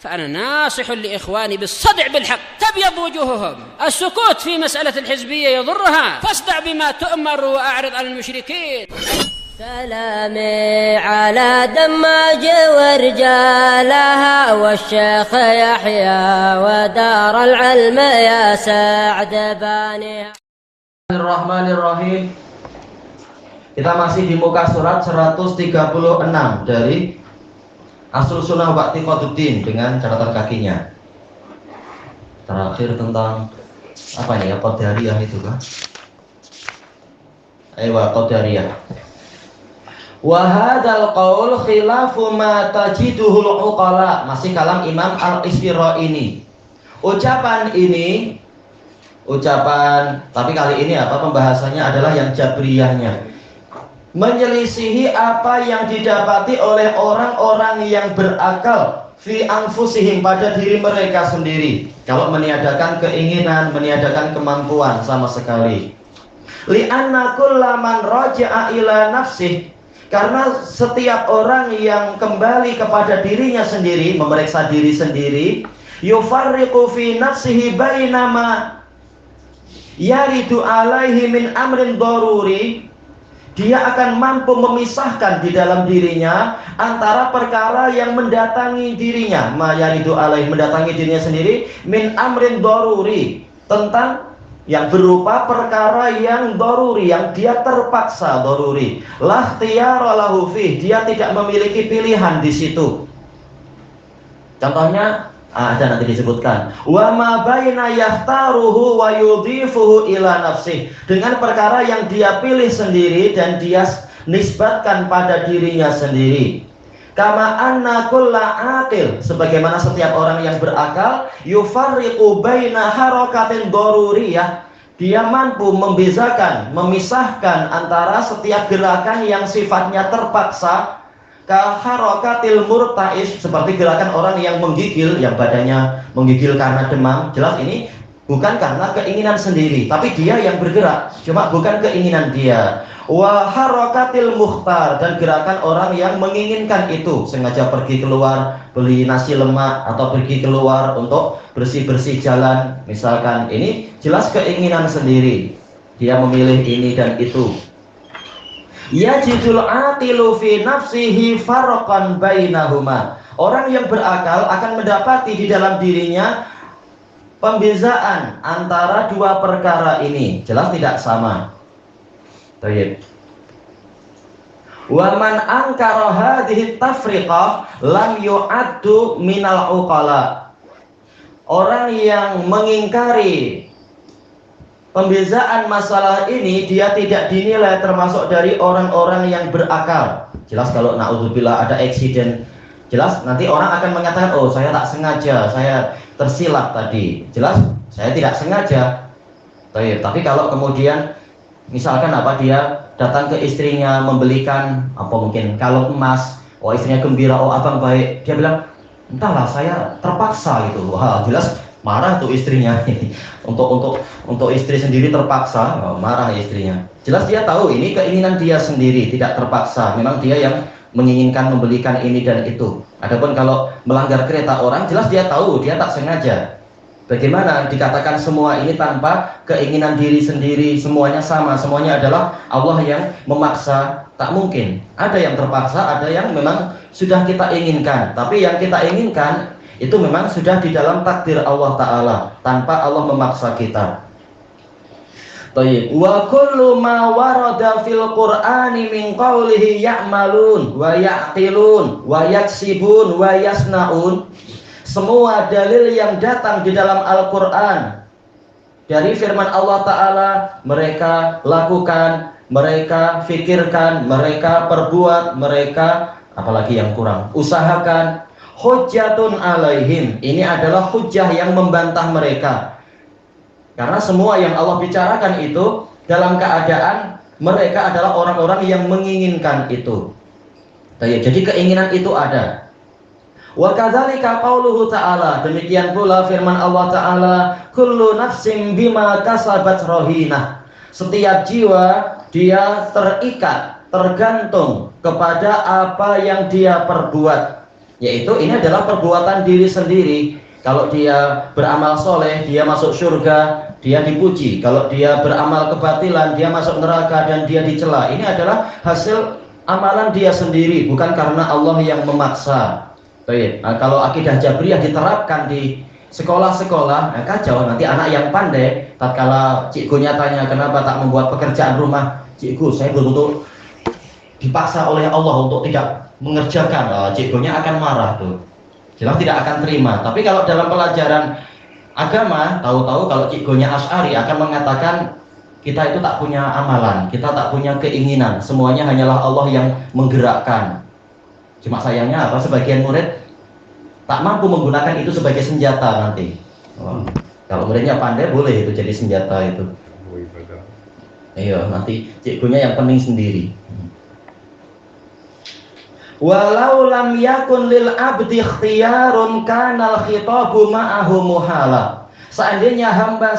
فأنا ناصح لإخواني بالصدع بالحق تبيض وجوههم. السكوت في مسألة الحزبية يضرها، فاصدع بما تؤمر وأعرض عن المشركين. سلامي على دماج ورجالها والشيخ يحيى ودار العلم يا سعد بانيها. Bismillahirrahmanirrahim. Kita masih di muka surat 136 dari Asrul Sunnah Wa'tiqaduddin dengan catatan kakinya. Terakhir tentang apa ini ya, Qadariyah itu kan? Qadariyah. Wa hadzal qaul khilafu ma tajiduhul uqala. Masih kalam Imam Al-Isfiraiini. Ucapan tapi kali ini pembahasannya adalah yang jabriyahnya, menyelisihi apa yang didapati oleh orang-orang yang berakal fi anfusihim, pada diri mereka sendiri, kalau meniadakan keinginan, meniadakan kemampuan sama sekali. Li'anna kullaman raja'a ila nafsih, karena setiap orang yang kembali kepada dirinya sendiri, memeriksa diri sendiri, yufarriqu fi nafsihi bainama yaridu alaihi min amrin daruri, dia akan mampu memisahkan di dalam dirinya antara perkara yang mendatangi dirinya, yaridu alaihi, mendatangi dirinya sendiri, min amrin daruri, tentang yang berupa perkara yang daruri, yang dia terpaksa daruri, la ikhtiyara lahu fih, dia tidak memiliki pilihan di situ. Contohnya ada nanti disebutkan, wa ma baina yahtaruhu wa yudhifuhu ila nafsih, dengan perkara yang dia pilih sendiri dan dia nisbatkan pada dirinya sendiri. Kama anna kulla aqil, sebagaimana setiap orang yang berakal, yufarriqu baina harakatin daruriyah, dia mampu membezakan, memisahkan antara setiap gerakan yang sifatnya terpaksa, kaharakatil murtais, seperti gerakan orang yang menggigil, yang badannya menggigil karena demam. Jelas ini bukan karena keinginan sendiri, tapi dia yang bergerak, cuma bukan keinginan dia. Wa harakatil mukhtar, dan gerakan orang yang menginginkan itu, sengaja pergi keluar beli nasi lemak atau pergi keluar untuk bersih-bersih jalan misalkan, ini jelas keinginan sendiri, dia memilih ini dan itu. Yajidul aqilu fi nafsihi farqan bainahuma, orang yang berakal akan mendapati di dalam dirinya pembezaan antara dua perkara ini, jelas tidak sama. Baik. Wa man ankara hadhihi tafriqah lam yu'addu minal uqala, orang yang mengingkari pembezaan masalah ini, dia tidak dinilai termasuk dari orang-orang yang berakal. Jelas kalau naudzubillah ada eksiden, jelas nanti orang akan mengatakan, oh saya tak sengaja, saya tersilap tadi. Jelas saya tidak sengaja. Tapi kalau kemudian misalkan dia datang ke istrinya membelikan mungkin kalung emas, oh istrinya gembira, oh abang baik, dia bilang entahlah saya terpaksa gitu. Wah jelas marah tuh istrinya. untuk istri sendiri terpaksa, marah istrinya. Jelas dia tahu ini keinginan dia sendiri, tidak terpaksa. Memang dia yang menginginkan membelikan ini dan itu. Adapun kalau melanggar kereta orang, jelas dia tahu, dia tak sengaja. Bagaimana dikatakan semua ini tanpa keinginan diri sendiri, semuanya sama, semuanya adalah Allah yang memaksa? Tak mungkin. Ada yang terpaksa, ada yang memang sudah kita inginkan. Tapi yang kita inginkan itu memang sudah di dalam takdir Allah Ta'ala, tanpa Allah memaksa kita. Baik. Wa kullu ma warada fil Qur'ani min qawlihi ya'malun wa ya'qilun wa yaksibun wa yasna'un, semua dalil yang datang di dalam Al-Quran dari firman Allah Ta'ala, mereka lakukan, mereka fikirkan, mereka perbuat, mereka apalagi yang kurang, usahakan, hujjatun alaihim, ini adalah hujjah yang membantah mereka. Karena semua yang Allah bicarakan itu dalam keadaan mereka adalah orang-orang yang menginginkan itu. Jadi keinginan itu ada. Wa kadzalika qauluhu ta'ala, demikian pula firman Allah Ta'ala, kullu nafsin bima kasabat rahinah, setiap jiwa dia terikat, tergantung kepada apa yang dia perbuat. Yaitu ini adalah perbuatan diri sendiri. Kalau dia beramal soleh, dia masuk surga, dia dipuji. Kalau dia beramal kebatilan, dia masuk neraka dan dia dicela. Ini adalah hasil amalan dia sendiri, bukan karena Allah yang memaksa. Baik. Nah, kalau akidah Jabriyah diterapkan di sekolah-sekolah, nah kacau. Nanti anak yang pandai, tatkala cikgunya tanya kenapa tak membuat pekerjaan rumah, cikgu saya betul-betul dipaksa oleh Allah untuk tidak mengerjakan, cikgunya akan marah tuh, jelas tidak akan terima. Tapi kalau dalam pelajaran agama, tahu-tahu kalau cikgunya Asy'ari akan mengatakan kita itu tak punya amalan, kita tak punya keinginan, semuanya hanyalah Allah yang menggerakkan. Cuma sayangnya apa, sebagian murid tak mampu menggunakan itu sebagai senjata nanti. Kalau muridnya pandai boleh itu jadi senjata itu. Iya, nanti cikgunya yang pening sendiri. Walau lam yakun lil abdi ikhtiyarun kanal khitabu ma'ahu muhala. Seandainya hamba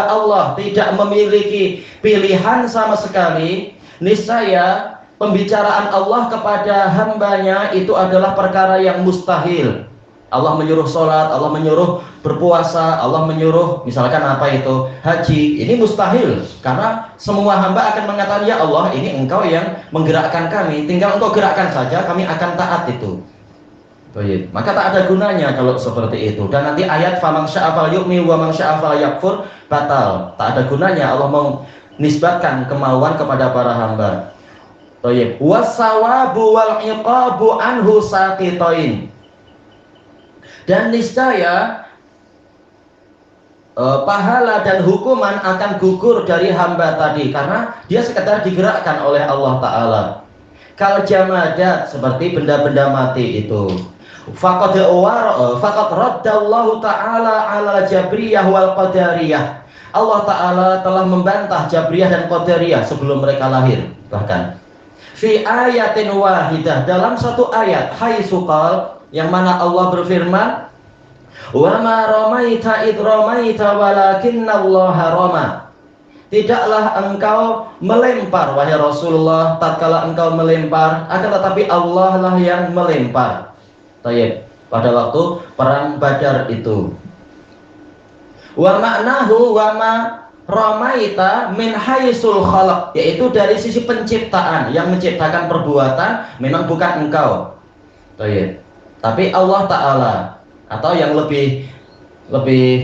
Allah tidak memiliki pilihan sama sekali, niscaya pembicaraan Allah kepada hambanya itu adalah perkara yang mustahil. Allah menyuruh sholat, Allah menyuruh berpuasa, Allah menyuruh misalkan apa itu haji, ini mustahil karena semua hamba akan mengatakan ya Allah ini engkau yang menggerakkan kami, tinggal engkau gerakkan saja, kami akan taat itu. Baik. Maka tak ada gunanya kalau seperti itu. Dan nanti ayat faman syaa falyu'min wa man syaa falyakfur batal, tak ada gunanya Allah menisbatkan kemauan kepada para hamba. Baik. Wasawabu wal iqabu anhu saqitain. Dan niscaya pahala dan hukuman akan gugur dari hamba tadi karena dia sekedar digerakkan oleh Allah Ta'ala. Kal jamadat, seperti benda-benda mati itu. Faqad raddallahu ta'ala ala Jabriyah wal Qadariyah. Allah Ta'ala telah membantah Jabriyah dan Qadariyah sebelum mereka lahir. Bahkan fi ayatin wahidah, dalam satu ayat, haitsu qala, yang mana Allah berfirman, wa ma ramaita id ramaita walakinnallaha rama. Tidaklah engkau melempar wahai Rasulullah tatkala engkau melempar, akan tetapi Allah lah yang melempar. Tayyib. Pada waktu perang Badar itu. Wa ma'nahu wa ma ramaita min haitsul khalaq, yaitu dari sisi penciptaan, yang menciptakan perbuatan memang bukan engkau. Tayyib. Tapi Allah Ta'ala, atau yang lebih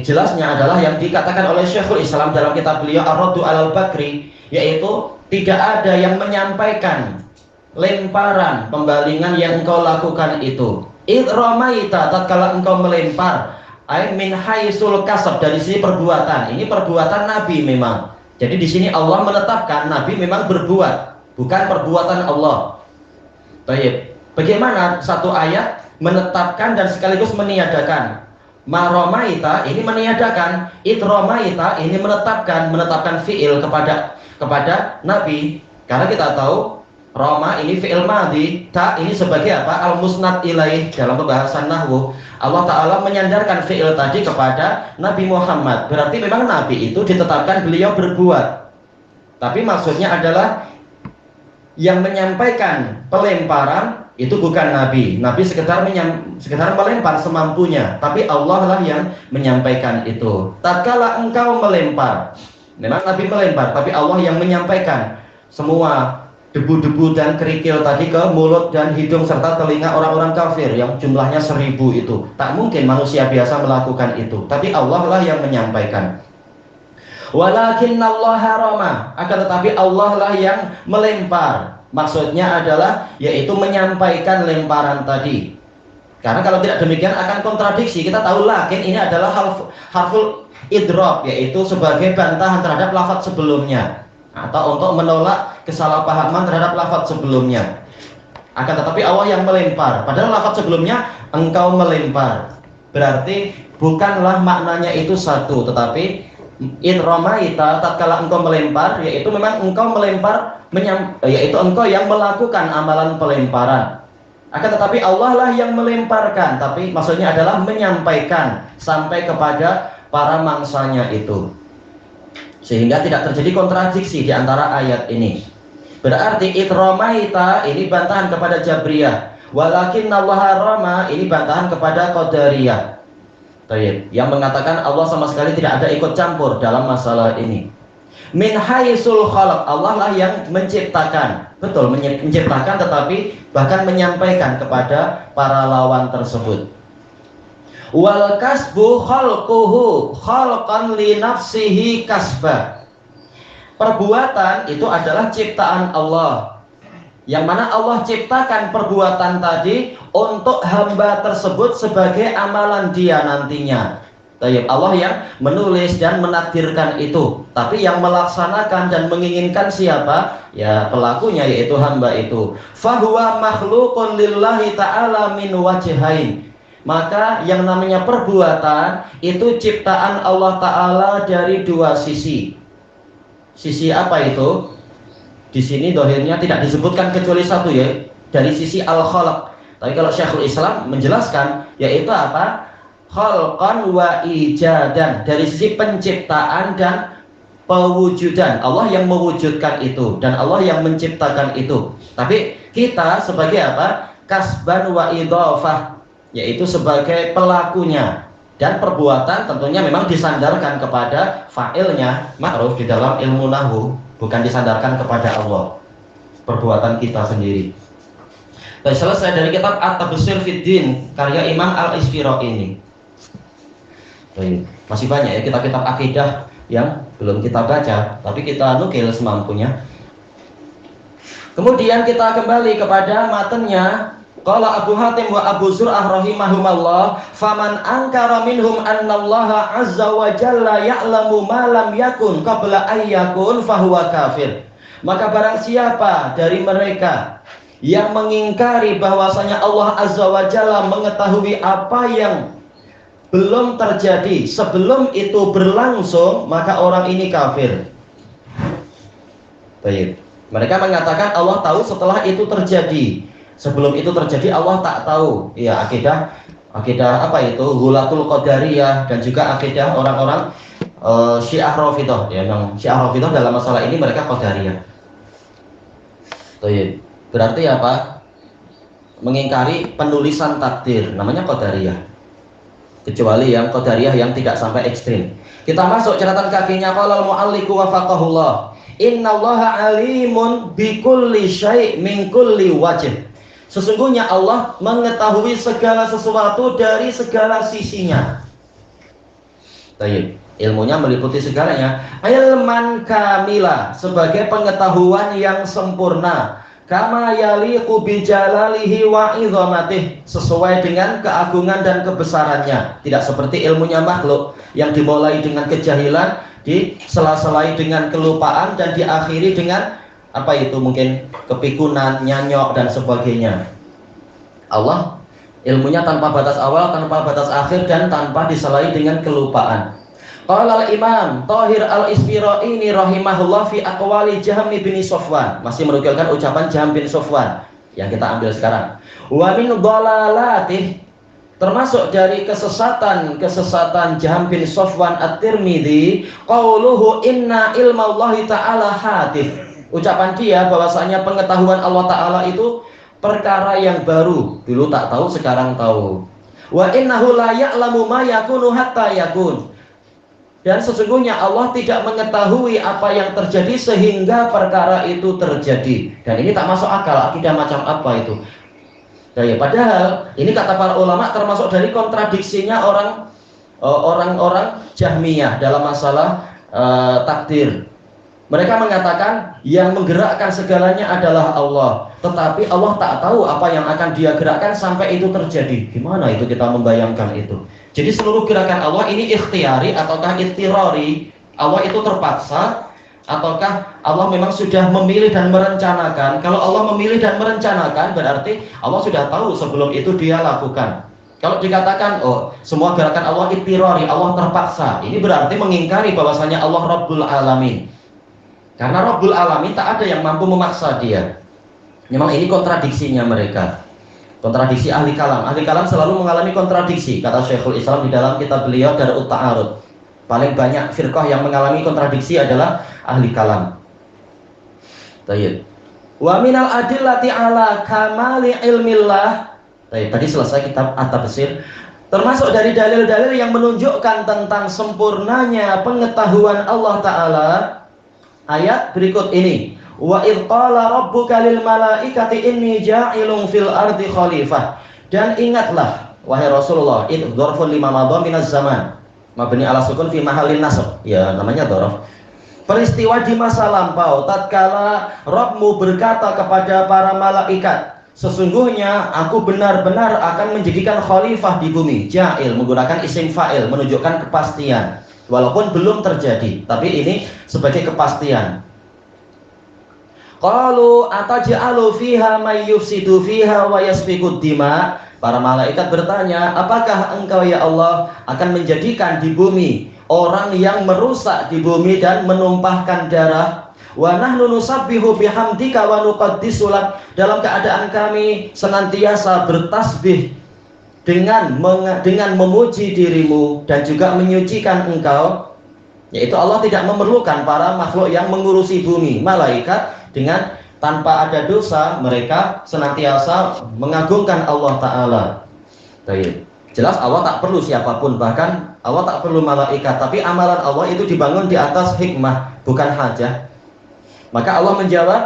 jelasnya adalah yang dikatakan oleh Syekhul Islam dalam kitab beliau Ar-Raddu 'alal Bakri, yaitu tidak ada yang menyampaikan lemparan pembalingan yang engkau lakukan itu. Id ramaita, tatkala engkau melempar, ay min haitsul kasab, dari sisi perbuatan. Ini perbuatan Nabi memang. Jadi di sini Allah menetapkan Nabi memang berbuat, bukan perbuatan Allah. Baik. Bagaimana satu ayat menetapkan dan sekaligus meniadakan? Ma ramaita ini meniadakan, id ramaita ini menetapkan fiil kepada Nabi. Karena kita tahu rama ini fiil madhi, ta ini sebagai apa? Al musnad ilaih. Dalam pembahasan nahwu, Allah Ta'ala menyandarkan fiil tadi kepada Nabi Muhammad. Berarti memang Nabi itu ditetapkan beliau berbuat. Tapi maksudnya adalah yang menyampaikan pelemparan itu bukan Nabi. Nabi sekedar melempar semampunya, tapi Allah lah yang menyampaikan itu. Tatkala engkau melempar, memang Nabi melempar, tapi Allah yang menyampaikan semua debu-debu dan kerikil tadi ke mulut dan hidung serta telinga orang-orang kafir yang jumlahnya 1000 itu. Tak mungkin manusia biasa melakukan itu, tapi Allah lah yang menyampaikan. Walakinnallaha rama, akan tetapi Allah lah yang melempar. Maksudnya adalah yaitu menyampaikan lemparan tadi. Karena kalau tidak demikian akan kontradiksi. Kita tahu lakin ini adalah harful idrob, yaitu sebagai bantahan terhadap lafaz sebelumnya, atau untuk menolak kesalahpahaman terhadap lafaz sebelumnya. Akan tetapi Allah yang melempar, padahal lafaz sebelumnya engkau melempar. Berarti bukanlah maknanya itu satu, tetapi in ramaita, tatkala engkau melempar, yaitu memang engkau melempar, yaitu engkau yang melakukan amalan pelemparan. Akan tetapi Allah lah yang melemparkan, tapi maksudnya adalah menyampaikan sampai kepada para mangsanya itu. Sehingga tidak terjadi kontradiksi di antara ayat ini. Berarti it ramaita ini bantahan kepada Jabriyah. Walakinnallaha rama, ini bantahan kepada Qadariyah. Baik, yang mengatakan Allah sama sekali tidak ada ikut campur dalam masalah ini. Min haisul khalaq, Allah lah yang menciptakan. Betul, menciptakan, tetapi bahkan menyampaikan kepada para lawan tersebut. Wal kasbu khalquhu khalqan li nafsihi kasba. Perbuatan itu adalah ciptaan Allah, yang mana Allah ciptakan perbuatan tadi untuk hamba tersebut sebagai amalan dia nantinya. Allah yang menulis dan menakdirkan itu, tapi yang melaksanakan dan menginginkan siapa? Ya pelakunya, yaitu hamba itu. Fahuwa makhluqun lillahi ta'ala min wajhain. Maka yang namanya perbuatan itu ciptaan Allah Ta'ala dari dua sisi. Sisi apa itu? Di sini dohirnya tidak disebutkan kecuali satu, ya, dari sisi al-khalaq. Tapi kalau Syekhul Islam menjelaskan, yaitu apa? Khalqan wa ijadan, dari sisi penciptaan dan pewujudan. Allah yang mewujudkan itu dan Allah yang menciptakan itu. Tapi kita sebagai apa? Kasban wa idhafah, yaitu sebagai pelakunya. Dan perbuatan tentunya memang disandarkan kepada fa'ilnya, ma'ruf di dalam ilmu nahwu, bukan disandarkan kepada Allah. Perbuatan kita sendiri. Baik, selesai dari kitab At-Tabsir fid Din karya Imam Al-Isfiraqi ini. Baik, masih banyak ya kitab-kitab akidah yang belum kita baca, tapi kita nukil semampunya. Kemudian kita kembali kepada matanya. Qala Abu Hatim wa Abu Zur'ah rahimahumallah, faman ankara minhum annallaha azza wa jalla ya'lamu ma lam yakun qabla ayyakun fahuwa kafir. Maka barang siapa dari mereka yang mengingkari bahwasanya Allah azza wa jalla mengetahui apa yang belum terjadi sebelum itu berlangsung, maka orang ini kafir. Baik. Mereka mengatakan Allah tahu setelah itu terjadi. Sebelum itu terjadi Allah tak tahu. Ya, akidah apa itu? Ghulatul Qadariyah, dan juga akidah orang-orang Syiah Rafidhah. Ya, yang Syiah Rafidhah dalam masalah ini mereka Qadariyah. Baik. Berarti apa? Mengingkari penulisan takdir, namanya Qadariyah. Kecuali yang Qadariyah yang tidak sampai ekstrim. Kita masuk catatan kakinya, qala al-mu'alliqu wafaqahullah, innallaha alimun bikulli syai' min kulli wajh. Sesungguhnya Allah mengetahui segala sesuatu dari segala sisinya. Baik, ilmunya meliputi segalanya. Ilman kamila, sebagai pengetahuan yang sempurna. Kama yaliqu bijalalihi wa idhamatih, sesuai dengan keagungan dan kebesarannya. Tidak seperti ilmunya makhluk yang dimulai dengan kejahilan, disela-selai dengan kelupaan, dan diakhiri dengan apa itu, mungkin kepikunan, nyanyok dan sebagainya. Allah ilmunya tanpa batas awal, tanpa batas akhir, dan tanpa diselai dengan kelupaan. Qala al-Imam Thahir al-Isfiraqi rahimahullah fi aqwali Jahm bin Safwan, masih menukilkan ucapan Jahm bin Safwan yang kita ambil sekarang. Wa min dhalalatih, termasuk dari kesesatan Jahm bin Safwan At-Tirmidzi, qauluhu inna ilmallahi ta'ala hadith. Ucapan dia bahwasanya pengetahuan Allah Ta'ala itu perkara yang baru, dulu tak tahu sekarang tahu. Wa innahu la ya'lamu ma yakunu hatta yakun. Dan sesungguhnya Allah tidak mengetahui apa yang terjadi sehingga perkara itu terjadi. Dan ini tak masuk akal, akidah macam apa itu. Nah, ya, padahal ini kata para ulama termasuk dari kontradiksinya orang-orang Jahmiyah dalam masalah takdir. Mereka mengatakan yang menggerakkan segalanya adalah Allah, tetapi Allah tak tahu apa yang akan Dia gerakkan sampai itu terjadi. Gimana itu kita membayangkan itu? Jadi seluruh gerakan Allah ini ikhtiyari ataukah ittirari? Allah itu terpaksa ataukah Allah memang sudah memilih dan merencanakan? Kalau Allah memilih dan merencanakan, berarti Allah sudah tahu sebelum itu Dia lakukan. Kalau dikatakan oh semua gerakan Allah ittirari, Allah terpaksa, ini berarti mengingkari bahwasanya Allah Rabbul Alamin. Karena Rabbul Alamin tak ada yang mampu memaksa Dia. Memang ini kontradiksinya mereka. Kontradiksi ahli kalam. Ahli kalam selalu mengalami kontradiksi, kata Syekhul Islam di dalam kitab beliau Darut Ta'arud. Paling banyak firqah yang mengalami kontradiksi adalah ahli kalam. Baik. Wa minal adillati ala kamali ilmillah. Tadi selesai kitab At-Tafsir. Termasuk dari dalil-dalil yang menunjukkan tentang sempurnanya pengetahuan Allah Ta'ala, ayat berikut ini. Wa idh qala rabbuka lil malaikati inni ja'ilun fil ardi khalifah. Dan ingatlah wahai Rasulullah, idh dzarfun lima madha minaz zaman mabni ala sukun fi mahallin nasb. Ya, namanya dzarf. Peristiwa di masa lampau tatkala Rabbmu berkata kepada para malaikat, sesungguhnya aku benar-benar akan menjadikan khalifah di bumi. Ja'il menggunakan isim fa'il menunjukkan kepastian. Walaupun belum terjadi, tapi ini sebagai kepastian. Qalu ataj'alu fiha may yufsidu fiha wa yasfikud dima. Para malaikat bertanya, apakah engkau ya Allah akan menjadikan di bumi orang yang merusak di bumi dan menumpahkan darah? Wa nahnu nusabbihu bihamdika wa nuqaddisu lak. Dalam keadaan kami senantiasa bertasbih dengan memuji dirimu dan juga menyucikan engkau, yaitu Allah tidak memerlukan para makhluk yang mengurusi bumi. Malaikat dengan tanpa ada dosa mereka senantiasa mengagungkan Allah Ta'ala. Baik. Jelas Allah tak perlu siapapun, bahkan Allah tak perlu malaikat, tapi amalan Allah itu dibangun di atas hikmah, bukan hajah. Maka Allah menjawab,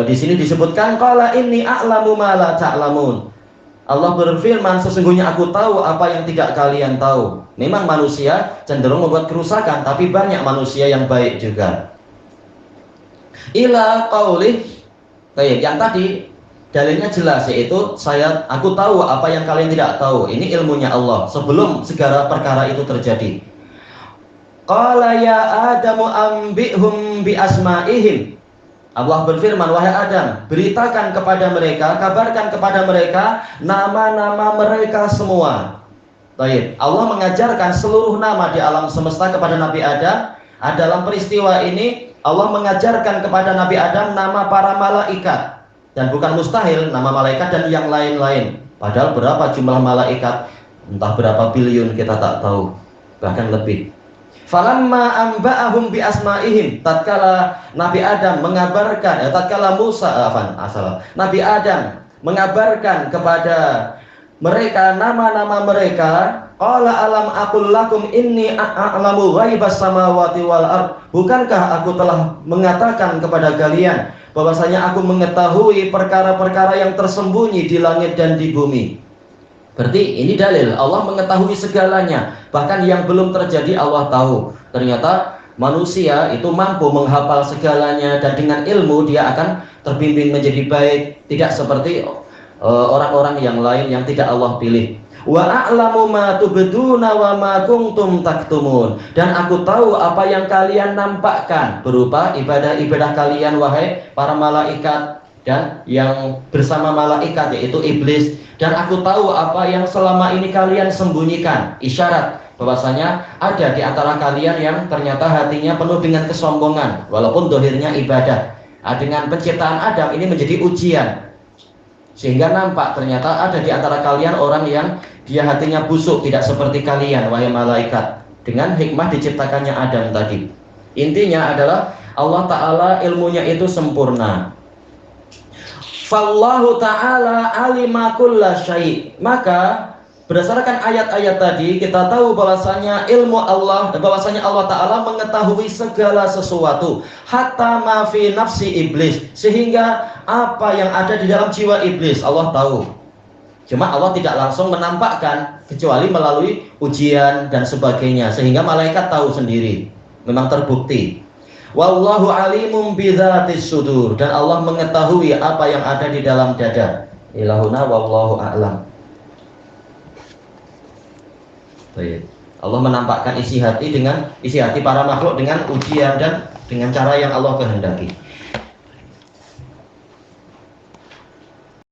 di sini disebutkan qala inni a'lamu ma la ta'lamun. Allah berfirman, sesungguhnya aku tahu apa yang tidak kalian tahu. Memang manusia cenderung membuat kerusakan, tapi banyak manusia yang baik juga. Ila qaulih, yang tadi dalilnya jelas, yaitu aku tahu apa yang kalian tidak tahu. Ini ilmunya Allah sebelum segala perkara itu terjadi. Qala ya Adamu ambihum bi asma'ihim. Allah berfirman, wahai Adam, beritakan kepada mereka, kabarkan kepada mereka nama-nama mereka semua. Baik, Allah mengajarkan seluruh nama di alam semesta kepada Nabi Adam. Dalam peristiwa ini Allah mengajarkan kepada Nabi Adam nama para malaikat. Dan bukan mustahil nama malaikat dan yang lain-lain. Padahal berapa jumlah malaikat? Entah berapa bilion kita tak tahu. Bahkan lebih. Falamma amba'ahum bi asma'ihim. Tatkala Nabi Adam mengabarkan, tatkala Nabi Adam mengabarkan kepada mereka nama-nama mereka, qala alam aqul lakum inni a'lamu ghaibas samawati wal ard. Bukankah aku telah mengatakan kepada kalian bahwasanya aku mengetahui perkara-perkara yang tersembunyi di langit dan di bumi. Berarti ini dalil Allah mengetahui segalanya, bahkan yang belum terjadi Allah tahu. Ternyata manusia itu mampu menghafal segalanya dan dengan ilmu dia akan terbimbing menjadi baik, tidak seperti orang-orang yang lain yang tidak Allah pilih. Wa a'lamu ma tubduna wa ma kuntum taktumun. Dan aku tahu apa yang kalian nampakkan berupa ibadah-ibadah kalian wahai para malaikat dan yang bersama malaikat yaitu iblis. Dan aku tahu apa yang selama ini kalian sembunyikan. Isyarat bahwasanya ada di antara kalian yang ternyata hatinya penuh dengan kesombongan walaupun dohirnya ibadah. Dengan penciptaan Adam ini menjadi ujian, sehingga nampak ternyata ada di antara kalian orang yang dia hatinya busuk, tidak seperti kalian wahai malaikat. Dengan hikmah diciptakannya Adam tadi. Intinya adalah Allah Ta'ala ilmunya itu sempurna. Fallahu ta'ala alima kulla syai'. Maka berdasarkan ayat-ayat tadi kita tahu bahwasanya ilmu Allah, bahwasanya Allah Ta'ala mengetahui segala sesuatu, hatta ma fi nafsi iblis, sehingga apa yang ada di dalam jiwa iblis Allah tahu. Cuma Allah tidak langsung menampakkan kecuali melalui ujian dan sebagainya, sehingga malaikat tahu sendiri. Memang terbukti. Wallahu alimum bidzatis sudur, dan Allah mengetahui apa yang ada di dalam dada. Ilahuna wallahu a'lam. Baik. Allah menampakkan isi hati para makhluk dengan ujian dan dengan cara yang Allah kehendaki.